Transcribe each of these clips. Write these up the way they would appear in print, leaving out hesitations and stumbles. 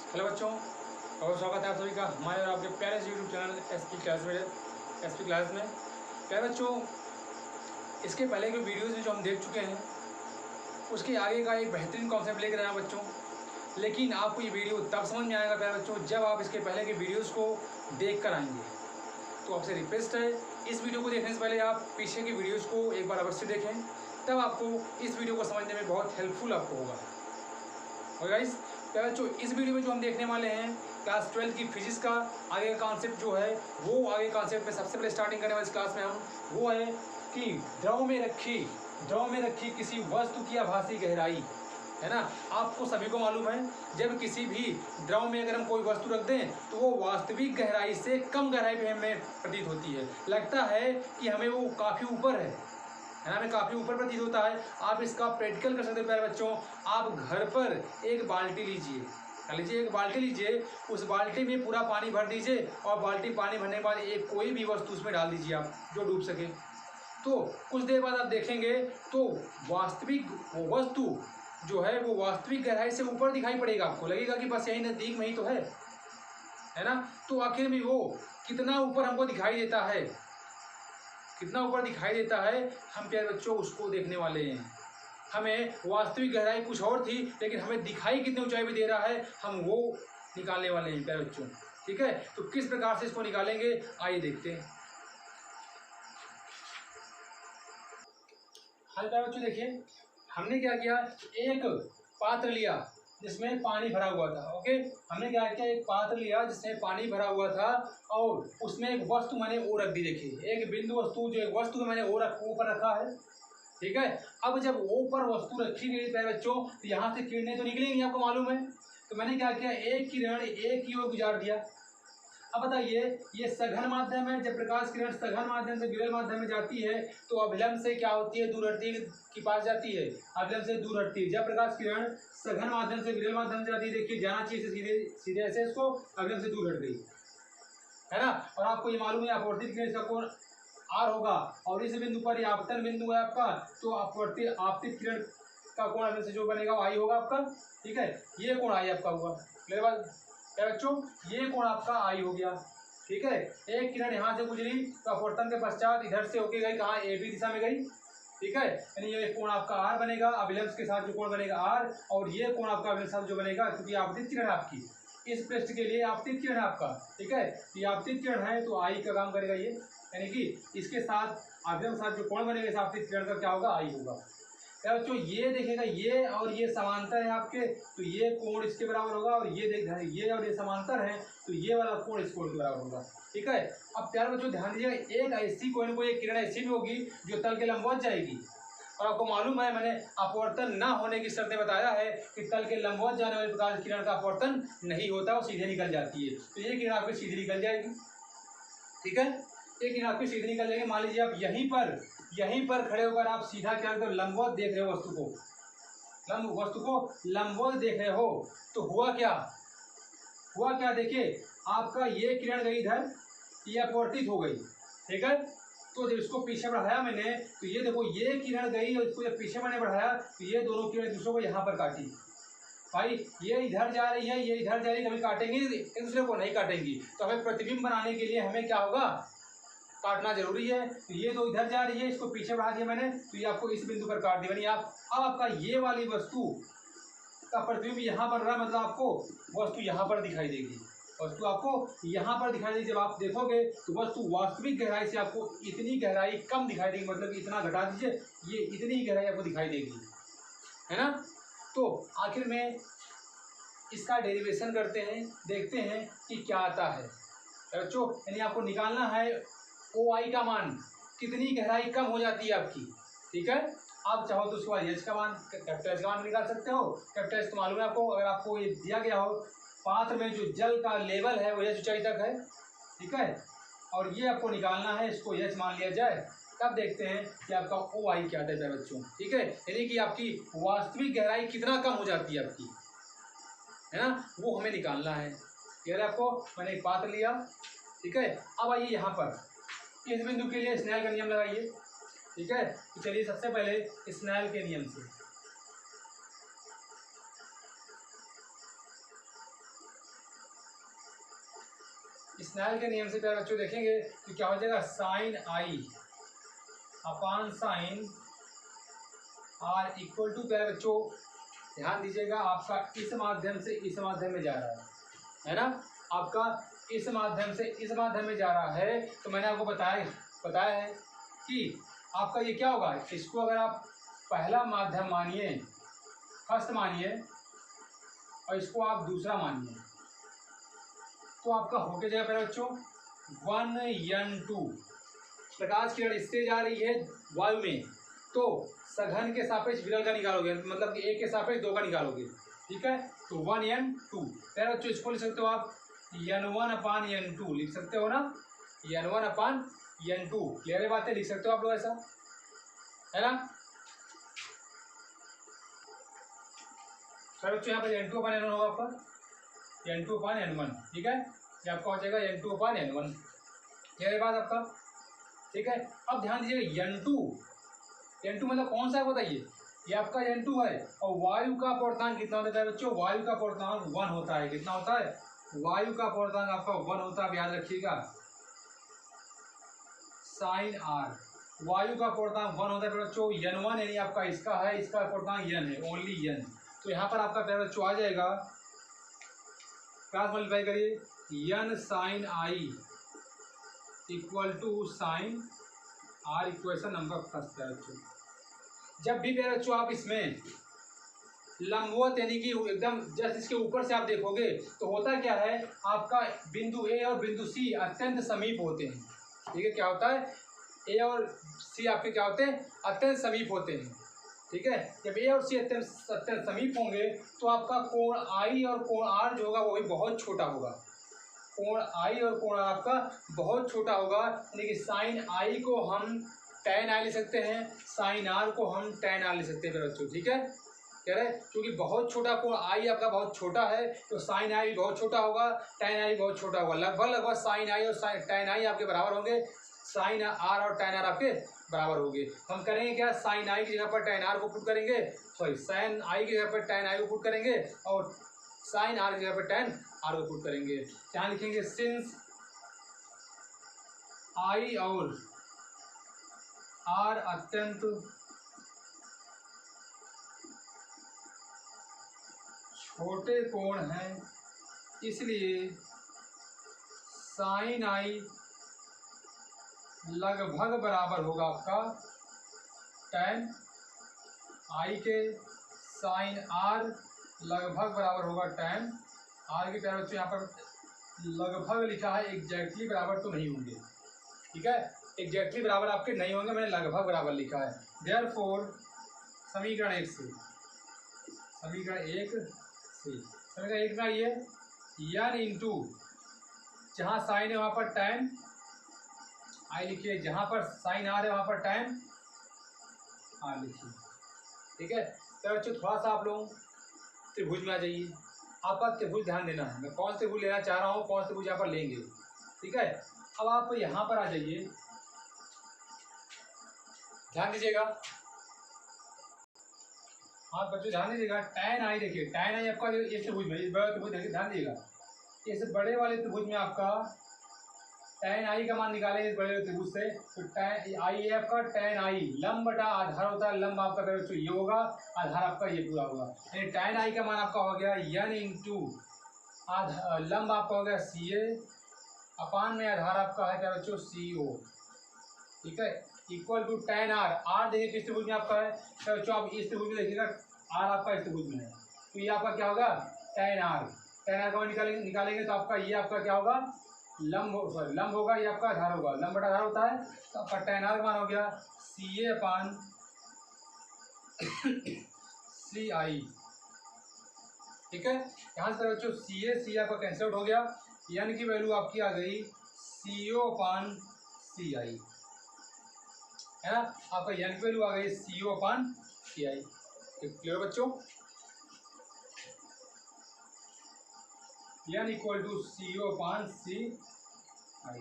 Hello बच्चों, और स्वागत है आप सभी का हमारे और आपके प्यारे से यूट्यूब चैनल एसपी क्लास में। प्यारे बच्चों, इसके पहले के वीडियोज़ जो हम देख चुके हैं उसके आगे का एक बेहतरीन कॉन्सेप्ट लेकर आया बच्चों। लेकिन आपको ये वीडियो तब समझ में आएगा प्यारे बच्चों जब आप इसके पहले के वीडियोज़ को देख कर आएंगे। तो आपसे रिक्वेस्ट है, इस वीडियो को देखने से पहले आप पीछे की वीडियोज़ को एक बार अवश्य देखें, तब आपको इस वीडियो को समझने में बहुत हेल्पफुल आपको होगा। और गाइस प्यारे बच्चों, इस वीडियो में जो हम देखने वाले हैं क्लास 12 की फिजिक्स का आगे का कॉन्सेप्ट जो है, वो आगे कॉन्सेप्ट में सबसे पहले स्टार्टिंग करने वाले इस क्लास में हम वो है कि द्रव में रखी किसी वस्तु की आभासी गहराई, है ना। आपको सभी को मालूम है, जब किसी भी द्रव में अगर हम कोई वस्तु रख दें तो वो वास्तविक गहराई से कम गहराई पे हमें प्रतीत होती है। लगता है कि हमें वो काफ़ी ऊपर है ना, हमें काफ़ी ऊपर प्रतीत होता है। आप इसका प्रैक्टिकल कर सकते हैं प्यारे बच्चों। आप घर पर एक बाल्टी लीजिए, एक बाल्टी लीजिए, उस बाल्टी में पूरा पानी भर दीजिए और बाल्टी पानी भरने के बाद एक कोई भी वस्तु उसमें डाल दीजिए आप जो डूब सके। तो कुछ देर बाद आप देखेंगे तो वास्तविक वो वस्तु जो है वो वास्तविक गहराई से ऊपर दिखाई पड़ेगा। आपको लगेगा कि बस यही नज़दीक में ही तो है ना। तो आखिर में वो कितना ऊपर हमको दिखाई देता है, कितना ऊपर दिखाई देता है, हम प्यारे बच्चों उसको देखने वाले हैं। हमें वास्तविक गहराई कुछ और थी, लेकिन हमें दिखाई कितनी ऊंचाई पे दे रहा है, हम वो निकालने वाले हैं प्यारे बच्चों। ठीक है, तो किस प्रकार से इसको निकालेंगे आइए देखते हैं। हाँ प्यारे बच्चों, देखिए हमने क्या किया, एक पात्र लिया जिसमें पानी भरा हुआ था। ओके, हमने क्या किया, एक पात्र लिया जिसमें पानी भरा हुआ था और उसमें एक वस्तु मैंने वो रख दी। देखिए एक बिंदु वस्तु, जो एक वस्तु मैंने वो ऊपर रखा है। ठीक है, अब जब ऊपर वस्तु रखी गई प्यारे बच्चों तो यहाँ से किरणें तो निकलेंगी, आपको मालूम है। तो मैंने क्या किया, एक किरण एक की ओर गुजार दिया। अब बताइए, ये सघन माध्यम है, जब प्रकाश किरण सघन माध्यम से विरल माध्यम में जाती है तो अभिलंब से क्या होती है, दूर हटती के पास जाती है, अभिलंब से दूर हटती है। जब प्रकाश किरण सघन माध्यम से विरल माध्यम से जाती है, देखिए जाना चाहिए सीधे सीधे ऐसे, इसको अभिलंब से दूर हट गई, है ना। और आपको ये मालूम है अपवर्तित किरण का कोण आर होगा, और इस बिंदु पर ये आपतन बिंदु है आपका, तो आपतित किरण का कोण अभिलंब से जो बनेगा वो आई होगा आपका। ठीक है, ये कोण आई आपका हुआ। मेरे बात बच्चों, ये कोण आपका आई हो गया। ठीक है, एक किरण यहाँ से गुजरी तो अपवर्तन के पश्चात इधर से होके गई, कहाँ, ए बी दिशा में गई। ठीक है, यानी ये कोण आपका आर बनेगा, अभिलंब के साथ जो कोण बनेगा आर, और ये कोण आपका अभिलंब के साथ जो बनेगा, क्योंकि आपतित किरण आपकी इस पृष्ठ के लिए आपतित किरण है आपका। ठीक है, ये आपतित किरण है तो आई का काम करेगा ये, यानी कि इसके साथ अभिलंब के साथ जो कोण बनेगा इस आपतित किरण का क्या होगा, आई होगा। क्या बच्चों, ये देखेगा ये और ये समांतर है आपके, तो ये कोण इसके बराबर होगा, और ये देख ये और ये समांतर है तो ये वाला कोण इस कोण के बराबर होगा। ठीक है, अब प्यारे बच्चों ध्यान दीजिएगा, एक ऐसी कोई ना कोई एक किरण ऐसी भी होगी जो तल के लंबवत जाएगी। और आपको मालूम है, मैंने अपवर्तन ना होने की शर्तें बताया है कि तल के लंबवत जाने वाले प्रकाश किरण का अपवर्तन नहीं होता, वो सीधे निकल जाती है। तो ये किरण आपकी सीधी निकल जाएगी। ठीक है, एक किरण आपकी सीधी निकल जाएगी। मान लीजिए आप यहीं पर खड़े होकर आप सीधा क्या करते हो, लंबवत देख रहे हो वस्तु को लंबवत देख रहे हो, तो हुआ क्या, देखिए आपका ये किरण गई इधर, ये अपवर्तित हो गई। ठीक है, तो जब इसको पीछे बढ़ाया मैंने तो ये देखो, ये किरण गई और इसको जब पीछे मैंने बढ़ाया तो ये दोनों किरण दूसरों को यहाँ पर काटी। भाई ये इधर जा रही है, ये इधर जा रही है, कभी काटेंगी एक दूसरे को, नहीं काटेंगी। तो हमें प्रतिबिंब बनाने के लिए हमें क्या होगा, काटना जरूरी है। तो ये तो इधर जा रही है, इसको पीछे बढ़ा दिया मैंने, तो ये आपको इस बिंदु पर काट दिया। अब आपका ये वाली वस्तु का प्रतिबिंब यहाँ पर रहा, मतलब आपको वस्तु यहाँ पर दिखाई देगी, वस्तु आपको यहाँ पर दिखाई देगी। जब आप देखोगे तो वस्तु वास्तविक गहराई से आपको इतनी गहराई कम दिखाई देगी, मतलब इतना घटा दीजिए, ये इतनी गहराई आपको दिखाई देगी, है ना। तो आखिर में इसका डेरिवेशन करते हैं, देखते हैं कि क्या आता है बच्चों। यानी आपको निकालना है ओ आई का मान, कितनी गहराई कम हो जाती है आपकी। ठीक है, आप चाहो तो उसके बाद एच का मान, कैपिटल एच का मान निकाल सकते हो। कैपिटल एच तो मालूम है आपको, अगर आपको ये दिया गया हो पात्र में जो जल का लेवल है वो एच ऊंचाई तक है। ठीक है, और ये आपको निकालना है, इसको एच मान लिया जाए, तब देखते हैं कि आपका ओ आई क्या आता है बच्चों। ठीक है, यानी कि आपकी वास्तविक गहराई कितना कम हो जाती है आपकी, है ना, वो हमें निकालना है। यार आपको मैंने एक पात्र लिया। ठीक है, अब आइए यहाँ पर इस बिंदु के लिए स्नेल का नियम लगाइए। ठीक है, तो चलिए सबसे पहले स्नेल के नियम से, स्नेल के नियम से प्यारे बच्चों देखेंगे तो क्या हो जाएगा, sine i upon sine r equal to, प्यारे बच्चों ध्यान दीजिएगा, आपका इस माध्यम से इस माध्यम में जा रहा है ना, आपका इस माध्यम से इस माध्यम में जा रहा है। तो मैंने आपको बताया है कि आपका ये क्या होगा, इसको अगर आप पहला माध्यम मानिए, फर्स्ट मानिए, और इसको आप दूसरा मानिए, तो आपका होके जाएगा प्यारे बच्चों 1n2। प्रकाश किरण इससे जा रही है वायु में, तो सघन के सापेक्ष विरल का निकालोगे, मतलब कि एक के सापेक्ष दो का निकालोगे, ठीक है। तो 1n2 प्यारे बच्चों इसको लिख सकते हो आप n1/n2 लिख सकते हो ना, n1/n2। क्लियर है बातें, लिख सकते हो आप लोग ऐसा, है ना। प्यारे बच्चों यहाँ पर n2/n1 होगा आपका, n2/n1, ठीक है। ये आपका हो जाएगा n2/n1। क्लियर है बात आपका, ठीक है। अब ध्यान दीजिएगा n2 मतलब कौन सा है बताइए, ये आपका n2 है, और वायु का पूर्णांक कितना होता है बच्चों, वायु का पूर्णांक 1 होता है। कितना होता है, वायु का पूर्णांक आपका 1 होता है, याद रखिएगा। साइन आर, वायु का पूर्णांक 1 होता है बच्चों, n1 यानी आपका इसका है, इसका पूर्णांक n है, ओनली n। तो यहाँ पर आपका प्यारे बच्चों आ जाएगा, क्रॉस मल्टीप्लाई करिए, n sine i equal to sine r, equation number first प्यारे बच्चों। जब भी प्यारे बच्चों आप इसमें लंबवत यानी कि एकदम जस्ट इसके ऊपर से आप देखोगे तो होता क्या है, आपका बिंदु ए और बिंदु सी अत्यंत समीप होते हैं, ठीक है। क्या होता है, ए और सी आपके क्या होते हैं, अत्यंत समीप होते हैं, ठीक है। जब ए और सी अत्यंत समीप होंगे तो आपका कोण आई और कोण आर जो होगा वो भी बहुत छोटा होगा। कोण आई और कोण आर आपका बहुत छोटा होगा, यानी कि साइन आई को हम tan आई ले सकते हैं, साइन आर को हम tan आर ले सकते हैं बच्चों, ठीक है। कह रहे क्योंकि बहुत छोटा कोण आई आपका बहुत छोटा है, तो साइन आई बहुत छोटा होगा, tan आई बहुत छोटा होगा। लगभग साइन आई और tan आई आपके बराबर होंगे, साइन आर और tan आर आपके बराबर होंगे। हम करेंगे क्या, साइन आई की जगह पर tan आर को पुट करेंगे, सॉरी साइन आई की जगह पर tan आई को पुट करेंगे, और साइन आर की जगह पर tan आर को पुट करेंगे। यहाँ लिखेंगे सिंस आई और आर अत्यंत छोटे कोण हैं, इसलिए साइन आई लगभग बराबर होगा आपका tan आई के, साइन आर लगभग बराबर होगा tan आर के। प्यारे बच्चों यहाँ पर लगभग लिखा है, एग्जैक्टली बराबर तो नहीं होंगे, ठीक है। एग्जैक्टली बराबर आपके नहीं होंगे, मैंने लगभग बराबर लिखा है। देयरफॉर समीकरण 1 से, समीकरण 1 में आइए, n इंटू जहाँ साइन है वहाँ पर tan आई लिखिए, जहाँ पर साइन आर है वहाँ पर tan आर लिखिए, ठीक है। तो बच्चों थोड़ा सा आप लोग त्रिभुज में आ जाइए, आपका त्रिभुज ध्यान देना है, मैं कौन सा त्रिभुज लेना चाह रहा हूँ, कौन सा त्रिभुज यहाँ पर लेंगे, ठीक है। अब आप यहाँ पर आ जाइए, ध्यान दीजिएगा, हाँ बच्चों ध्यान दीजिएगा, tan आई देखिए, tan आई आपका इस त्रिभुज में, इस बड़े त्रिभुज देखिए, ध्यान दीजिएगा, इस बड़े वाले त्रिभुज में आपका tan आई का मान निकालेंगे इस बड़े त्रिभुज से, तो tan आई है आपका tan आई, लंब बटा आधार होता है, लंब आपका बच्चों ये होगा, आधार आपका ये पूरा होगा, यानी tan आई का मान आपका हो गया n इंटू लंब आपका हो गया CA, अपान में आधार आपका है क्या बच्चों CO, ठीक है, इक्वल टू tan आर। आर देखिए किस त्रिभुज में आपका है, तो बच्चों आप इस त्रिभुज में देखिएगा, आर आपका इस त्रिभुज में है, तो ये आपका क्या होगा tan आर का मान निकालेंगे तो आपका ये आपका क्या होगा, लंब होगा, ये आपका आधार होगा, लंब बटा आधार होता है, तो आपका tan आर का मान हो गया CA अपान CI, ठीक है। यहाँ से बच्चों CA आपका कैंसिल आउट हो गया, n की वैल्यू आपकी आ गई CO अपान CI, है ना, आपका n की वैल्यू आ गई CO अपान CI। क्लियर बच्चों, n equal to CO upon CI,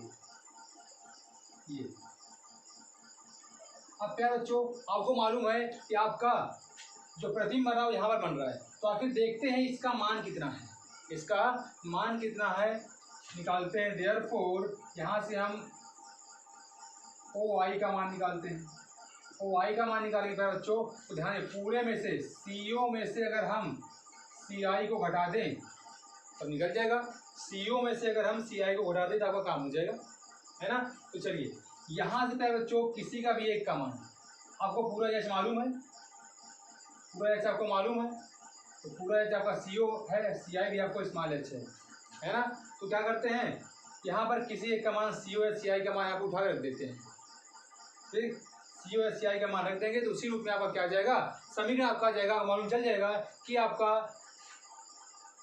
ये। अब प्यारे बच्चों आपको मालूम है कि आपका जो प्रतिबिंब बन रहा है यहाँ पर बन रहा है, तो आखिर देखते हैं इसका मान कितना है, इसका मान कितना है, निकालते हैं, देयरफॉर यहाँ से हम ओ आई का मान निकालते हैं। ओ आई का मान निकालेंगे बच्चों तो ध्यान दें, पूरे में से सी ओ में से अगर हम सी आई को घटा दें तब निकल जाएगा। सी ओ में से अगर हम सी आई को घटा दें तो आपका काम हो जाएगा, है ना। तो चलिए यहाँ से प्यारे बच्चों किसी का भी एक का मान, आपको पूरा एच मालूम है, पूरा एच आपको मालूम है, तो पूरा एच आपका सी ओ है, सी आई भी आपको स्मॉल एच है ना। तो क्या करते हैं, यहाँ पर किसी एक का मान सी ओ या सी आई का मान आप उठा कर रख देते हैं, ठीक। सी ओ या सी आई का मान रख देंगे तो उसी रूप में आपका क्या आ जाएगा, समीकरण आपका आ जाएगा। मालूम चल जाएगा कि आपका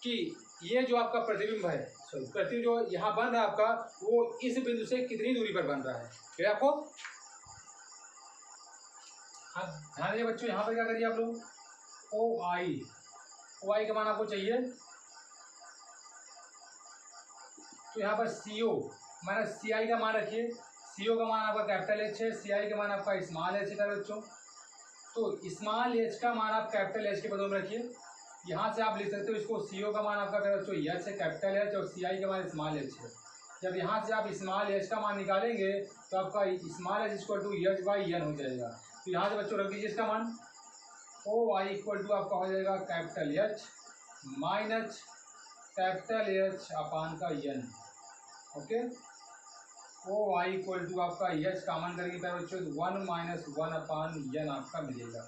कि ये जो आपका प्रतिबिंब है, प्रतिबिंब जो यहाँ बन रहा है आपका, वो इस बिंदु से कितनी दूरी पर बन रहा है। फिर आपको हाँ ध्यान दीजिए बच्चों, यहाँ पर क्या करिए आप लोग, ओ आई का मान आपको चाहिए, तो यहाँ पर सी ओ माइनस सी आई का मान रखिए। सी ओ का मान आपका कैपिटल एच है, सी आई का मान आपका स्मॉल एच है बच्चों। तो स्मॉल एच का मान आप कैपिटल एच के पदों में रखिए। यहाँ से आप लिख सकते हो इसको, सी ओ का मान आपका बच्चों एच है, कैपिटल एच, और सी आई का मान स्मॉल एच है। जब यहाँ से आप स्मॉल एच का मान निकालेंगे तो आपका small h equal to h by n हो जाएगा। तो यहाँ से बच्चों रख दीजिए इसका मान, ओ आई इक्वल टू आपका हो जाएगा capital H minus capital H upon का N. Okay, O I equal to आपका एच कॉमन करेंगे प्यारे बच्चों, 1 माइनस 1 अपान एन आपका मिलेगा।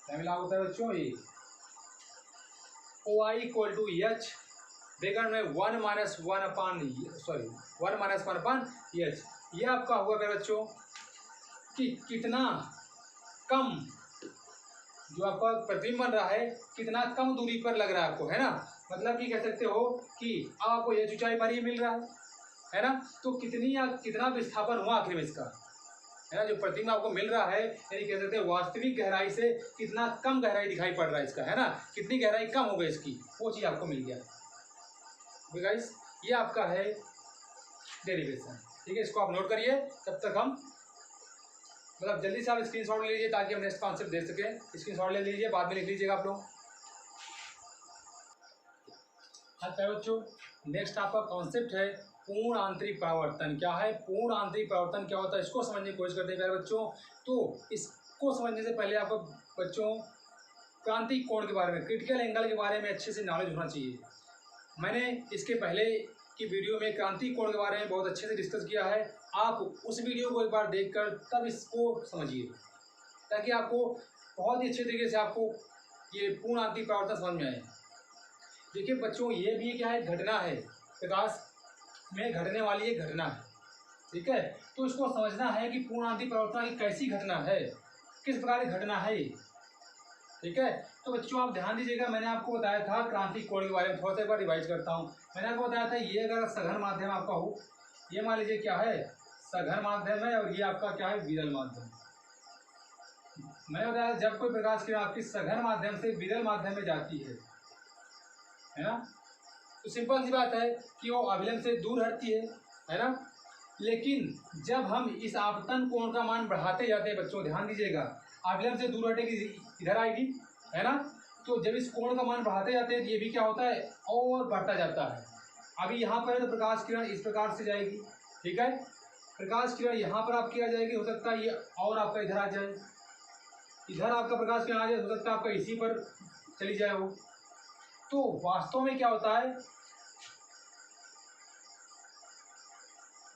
क्या मिला होता है बच्चों, ये ओ I equal to H bracket में 1 माइनस 1 अपान 1 माइनस 1 अपान एच। ये आपका हुआ प्यारे बच्चों कि कितना कम जो आपका प्रतिबिंब बन रहा है कितना कम दूरी पर लग रहा है आपको, है ना। मतलब कि कह सकते हो कि अब आपको एच ऊंचाई पर ही मिल रहा है ना। तो कितना विस्थापन हुआ आखिर में इसका, है ना। जो प्रतिबिंब आपको मिल रहा है, यानी कह सकते हैं वास्तविक गहराई से कितना कम गहराई दिखाई पड़ रहा है इसका, है ना। कितनी गहराई कम हो गई इसकी, वो चीज़ आपको मिल गया। गाइस ये आपका है डेरिवेशन, ठीक है। इसको आप नोट करिए, तब तक हम मतलब जल्दी से आप स्क्रीनशॉट ले लीजिए ताकि हम नेक्स्ट कॉन्सेप्ट देख सकें। स्क्रीनशॉट ले लीजिए, बाद में लिख लीजिएगा आप लोग। हाँ बच्चों, नेक्स्ट आपका कॉन्सेप्ट है पूर्ण आंतरिक परावर्तन। क्या है पूर्ण आंतरिक परावर्तन, क्या होता है, इसको समझने की कोशिश करते हैं प्यारे बच्चों। तो इसको समझने से पहले आपको बच्चों क्रांतिक कोण के बारे में, क्रिटिकल एंगल के बारे में अच्छे से नॉलेज होना चाहिए। मैंने इसके पहले की वीडियो में क्रांतिक कोण के बारे में बहुत अच्छे से डिस्कस किया है। आप उस वीडियो को एक बार देखकर तब इसको समझिए, ताकि आपको बहुत ही अच्छे तरीके से आपको ये पूर्ण आंतरिक परावर्तन समझ में आए। देखिए बच्चों, ये भी क्या है, घटना है, प्रकाश में घटने वाली एक घटना है, ठीक है। तो इसको समझना है कि पूर्ण आंतरिक परावर्तन एक कैसी घटना है, किस प्रकार की घटना है, ठीक है। तो बच्चों आप ध्यान दीजिएगा, मैंने आपको बताया था क्रांतिक कोण के बारे में, थोड़ा सा एक बार रिवाइज करता हूँ। मैंने आपको बताया था ये अगर सघन माध्यम आपका हो, ये मान लीजिए क्या है, सघन माध्यम है, और ये आपका क्या है, विरल माध्यम। मैंने बताया जब कोई प्रकाश किरण आपकी सघन माध्यम से विरल माध्यम में जाती है ना, तो सिंपल सी बात है कि वो अभिलंब से दूर हटती है ना। लेकिन जब हम इस आपतन कोण का मान बढ़ाते जाते हैं बच्चों, ध्यान दीजिएगा, अभिलंब से दूर हटेगी इधर आएगी, है ना। तो जब इस कोण का मान बढ़ाते जाते हैं तो ये भी क्या होता है, और बढ़ता जाता है। अभी यहाँ पर है तो प्रकाश किरण इस प्रकार से जाएगी, ठीक है। प्रकाश किरण यहाँ पर आपकी आ जाएगी, हो सकता है ये और आपका इधर आ जाए, इधर आपका प्रकाश किरण आ जाए, हो सकता है आपका इसी पर चली जाए वो। तो वास्तव में क्या होता है,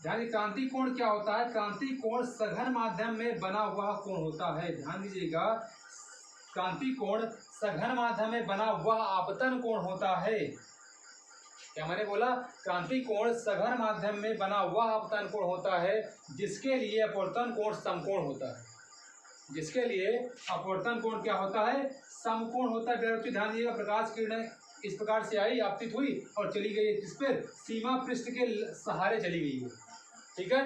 ध्यान, क्रांतिक कोण क्या होता है, क्रांतिक कोण सघन माध्यम में बना हुआ कोण होता है। ध्यान दीजिएगा, क्रांतिक कोण सघन माध्यम में बना हुआ आपतन कोण होता है। क्या मैंने बोला, क्रांतिक कोण सघन माध्यम में बना हुआ आपतन कोण होता है, जिसके लिए अपवर्तन कोण समकोण होता है। जिसके लिए अपवर्तन कोण क्या होता है, समकोण होता है। ध्यान दीजिएगा, प्रकाश किरणें इस प्रकार से आई, आपतित हुई और चली गई किस पर, सीमा पृष्ठ के सहारे चली गई है, ठीक है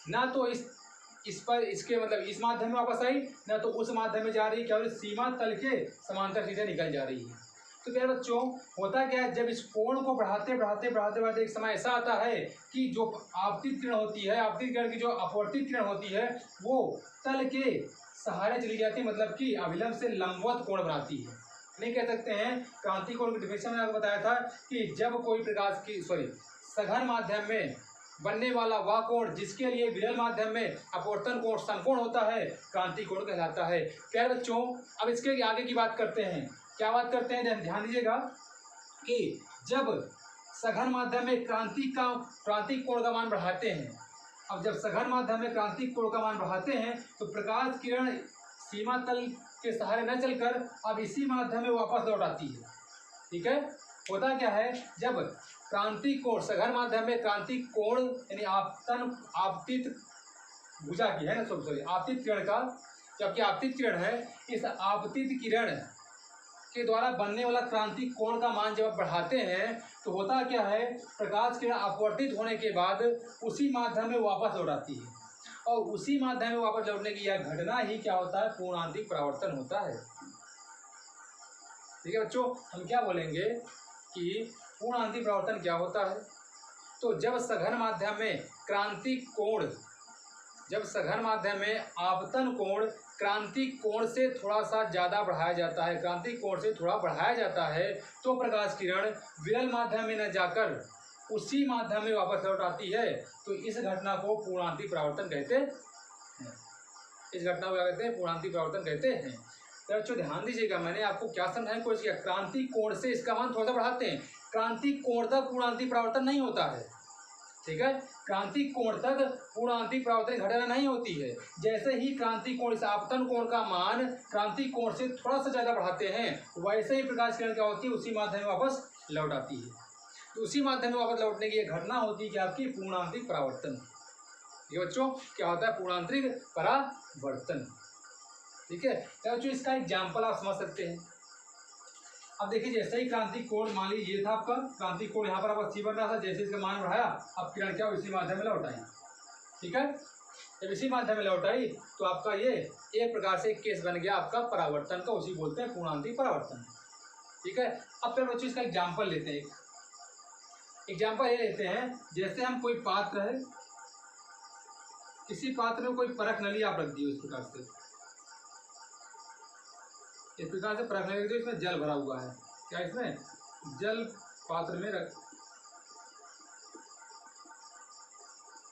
ना। तो इस पर इसके मतलब इस माध्यम में वापस आई ना, तो उस माध्यम में जा रही, क्या सीमा तल के समांतर सीधे निकल जा रही है। तो प्यारे बच्चों होता क्या है, जब इस कोण को बढ़ाते बढ़ाते बढ़ाते बढ़ाते एक समय ऐसा आता है कि जो आपतित किरण होती है, आपतित किरण की जो अपवर्तित किरण होती है, वो तल के सहारे चली जाती है, मतलब कि अभिलंब से लंबवत कोण बनाती है। नहीं कह सकते हैं। क्रांति कोण की डिफिनेशन मैंने आपको बताया था कि जब कोई प्रकाश की सघन माध्यम में बनने वाला वह कोण जिसके लिए विरल माध्यम में अपवर्तन कोण समकोण होता है, क्रांति कोण कहलाता है। प्यारे बच्चों, अब इसके आगे की बात करते हैं। क्या बात करते हैं, ध्यान दीजिएगा कि जब सघन माध्यम में क्रांतिक कोण का मान बढ़ाते हैं, अब जब सघन माध्यम में क्रांतिक कोण का मान बढ़ाते हैं तो प्रकाश किरण सीमा तल के सहारे न चलकर अब इसी माध्यम में वापस लौट आती है। ठीक है, होता क्या है, जब क्रांतिक कोण सघन माध्यम में क्रांतिक कोण यानी आपतित भुजा की है ना, सॉरी आपतित किरण का, जबकि आपतित किरण है, इस आपतित किरण के द्वारा बनने वाला क्रांतिक कोण का मान जब बढ़ाते हैं तो होता क्या है, प्रकाश किरण अपवर्तित होने के बाद उसी माध्यम में वापस लौट आती है, और उसी माध्यम में वापस लौटने की यह घटना ही क्या होता है, पूर्णांतिक परावर्तन होता है। ठीक है बच्चों, हम क्या बोलेंगे कि पूर्णांतिक परावर्तन क्या होता है। तो जब सघन माध्यम में क्रांतिक कोण, जब सघन माध्यम में आपतन कोण क्रांतिक कोण से थोड़ा सा ज़्यादा बढ़ाया जाता है, क्रांतिक कोण से थोड़ा बढ़ाया जाता है, तो प्रकाश किरण विरल माध्यम में न जाकर उसी माध्यम में वापस लौट आती है। तो इस घटना को पूर्णांतिक परावर्तन कहते हैं। इस घटना को क्या कहते हैं, पूर्णांतिक परावर्तन कहते हैं। तो बच्चों ध्यान दीजिएगा, मैंने आपको क्या समझाने की कोशिश किया, क्रांतिक कोण से इसका मान थोड़ा सा बढ़ाते हैं, क्रांतिक कोण तक पूर्णांतिक परावर्तन नहीं होता है। ठीक है, क्रांतिक कोण तक पूर्णांतिक परावर्तन घटना नहीं होती है। जैसे ही क्रांतिक कोण, इस आपतन कोण का मान क्रांतिक कोण से थोड़ा सा ज़्यादा बढ़ाते हैं, वैसे ही प्रकाश किरण क्या होती है, उसी माध्यम में वापस लौट आती है। तो उसी माध्यम में वापस लौटने की एक घटना होती है कि आपकी पूर्णांतिक परावर्तन। ये बच्चों क्या होता है, पूर्णांतरिक परावर्तन। ठीक है, तो बच्चों इसका एग्जाम्पल आप समझ सकते हैं। अब देखिए, जैसे ही क्रांतिक कोण मान लीजिए ये था आपका क्रांतिक कोण, यहाँ पर आपका सी बन रहा था, जैसे इसका मान बढ़ाया अब किरण क्या इसी माध्यम में लौट आई। ठीक है, जब इसी माध्यम में लौट आई तो आपका ये एक प्रकार से केस बन गया आपका परावर्तन का, उसी बोलते हैं पूर्णांतिक परावर्तन। ठीक है, अब फिर बच्चों इसका एग्जाम्पल लेते हैं। एग्जाम्पल ये लेते हैं, जैसे हम कोई पात्र है, किसी पात्र में कोई परख नली आप रख दी इस प्रकार से, इस प्रकार से परख नली, इसमें जल भरा हुआ है, क्या इसमें जल पात्र में रख।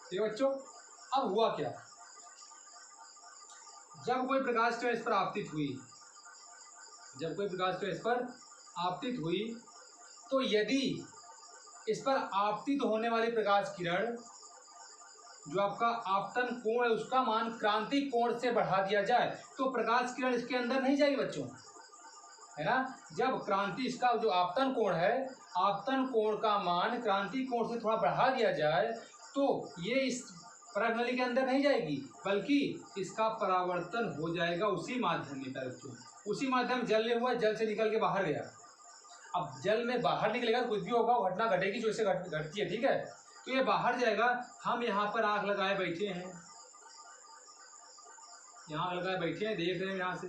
ठीक है बच्चों, अब हुआ क्या, जब कोई प्रकाश किरण इस पर आपतित हुई, जब कोई प्रकाश किरण इस पर आपतित हुई, तो यदि इस पर आपतित होने वाली प्रकाश किरण जो आपका आपतन कोण है उसका मान क्रांतिक कोण से बढ़ा दिया जाए तो प्रकाश किरण इसके अंदर नहीं जाएगी बच्चों, है ना। जब क्रांति, इसका जो आपतन कोण है, आपतन कोण का मान क्रांतिक कोण से थोड़ा बढ़ा दिया जाए तो ये इस परख नली के अंदर नहीं जाएगी, बल्कि इसका परावर्तन हो जाएगा उसी माध्यम में। बच्चों उसी माध्यम जल में हुआ, जल से निकल के बाहर गया। अब जल में बाहर निकलेगा तो कुछ भी होगा, घटना घटेगी जो इससे घटती है। ठीक है, तो ये बाहर जाएगा। हम यहाँ पर आँख लगाए बैठे हैं, यहाँ लगाए बैठे हैं, देख रहे हैं यहाँ से।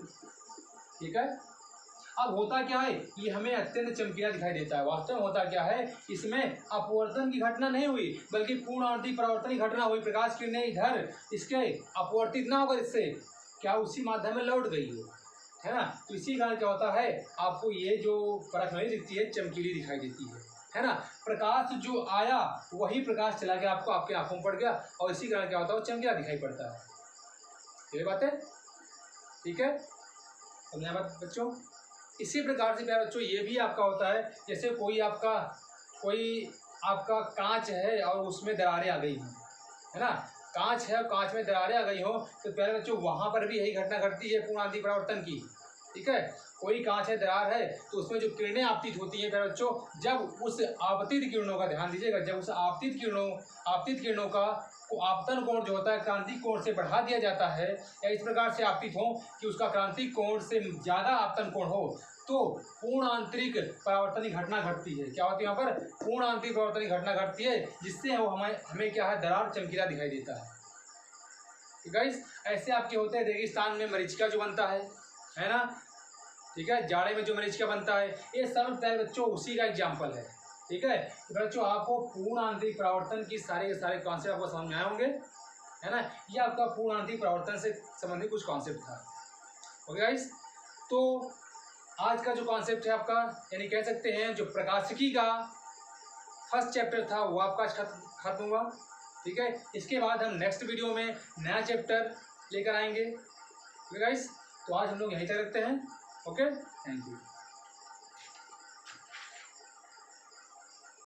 ठीक है, अब होता क्या है, ये हमें अत्यंत चमकीला दिखाई देता है। वास्तव में होता क्या है, इसमें अपवर्तन की घटना नहीं हुई बल्कि पूर्णांतिक परावर्तन की घटना हुई। प्रकाश किरणें इधर इसके अपवर्तित ना होकर इससे क्या उसी माध्यम में लौट गई है ना। तो इसी कारण क्या होता है, आपको ये जो परख नली दिखती है चमकीली दिखाई देती है ना। प्रकाश जो आया वही प्रकाश चला गया, आपको आपके आंखों में पड़ गया, और इसी कारण क्या होता है, वो चमकीला दिखाई पड़ता है। ये बात है, ठीक है, समझा बात बच्चों। इसी प्रकार से प्यारे बच्चों ये भी आपका होता है, जैसे कोई आपका कांच है और उसमें दरारें आ गई हों, है ना। कांच है और कांच में दरारें आ गई हो तो प्यारे बच्चों वहाँ पर भी यही घटना घटती है पूर्णांतिक परावर्तन की। ठीक है, कोई कांच है, दरार है, तो उसमें जो किरणें आपतित होती हैं प्यारे बच्चों, जब उस आपतित किरणों का, ध्यान दीजिएगा, जब उस आपतित किरणों का आपतन कोण जो होता है क्रांतिक कोण से बढ़ा दिया जाता है, या इस प्रकार से आपतित हो कि उसका क्रांतिक कोण से ज़्यादा आपतन कोण हो, तो पूर्ण आंतरिक परावर्तन की घटना घटती है। क्या होती है यहाँ पर, पूर्ण आंतरिक परावर्तन की घटना घटती है, जिससे वो हमें क्या है, दरार चमकीला दिखाई देता है। गाइस ऐसे आपके होते हैं, रेगिस्तान में मरीचिका जो बनता है ना। ठीक है, जाड़े में जो मरीचिका बनता है, ये सब प्यारे बच्चों उसी का एग्जाम्पल है। ठीक है, तो बच्चों आपको पूर्ण आंतरिक परावर्तन की सारे के सारे कॉन्सेप्ट आपको समझ में आए होंगे, है ना। ये आपका पूर्ण आंतरिक परावर्तन से संबंधित कुछ कॉन्सेप्ट था। ओके गाइस, तो आज का जो कॉन्सेप्ट है आपका, यानी कह सकते हैं जो प्रकाशिकी का फर्स्ट चैप्टर था वो आपका खत्म हुआ। ठीक है, इसके बाद हम नेक्स्ट वीडियो में नया चैप्टर लेकर आएंगे। ओके गाइस, तो आज हम लोग यहीं तक रखते हैं। Okay, thank you.